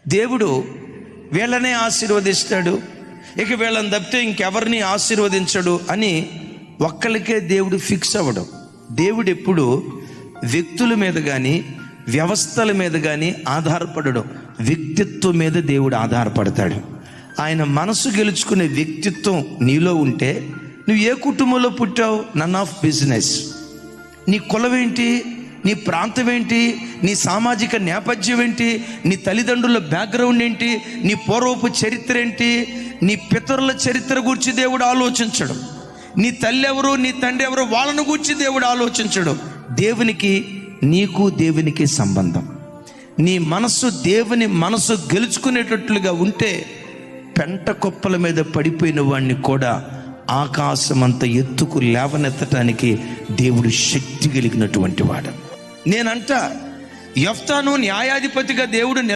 దేవుడు వీళ్ళనే ఆశీర్వదిస్తాడు, ఇక వీళ్ళని తప్పితే ఇంకెవరిని ఆశీర్వదించడు అని ఒక్కరికే దేవుడు ఫిక్స్ అవ్వడం. దేవుడు ఎప్పుడు వ్యక్తుల మీద కానీ వ్యవస్థల మీద కానీ ఆధారపడడం, వ్యక్తిత్వం మీద దేవుడు ఆధారపడతాడు. ఆయన మనసు గెలుచుకునే వ్యక్తిత్వం నీలో ఉంటే, నువ్వు ఏ కుటుంబంలో పుట్టావు నన్ ఆఫ్ బిజినెస్, నీ కులం ఏంటి, నీ ప్రాంతం ఏంటి, నీ సామాజిక నేపథ్యం ఏంటి, నీ తల్లిదండ్రుల బ్యాక్గ్రౌండ్ ఏంటి, నీ పూర్వపు చరిత్ర ఏంటి, నీ పితరుల చరిత్ర గురించి దేవుడు ఆలోచించడం. నీ తల్లి ఎవరు, నీ తండ్రి ఎవరు, వాళ్ళను గురించి దేవుడు ఆలోచించడం. దేవునికి, నీకు దేవునికి సంబంధం. నీ మనసు దేవుని మనసు గెలుచుకునేటట్లుగా ఉంటే, పెంట కుప్పల మీద పడిపోయిన వాడిని కూడా ఆకాశమంత ఎత్తుకు లేవనెత్తటానికి దేవుడు శక్తి కలిగినటువంటి వాడు. నేనంట యెఫ్తాను న్యాయాధిపతిగా దేవుడు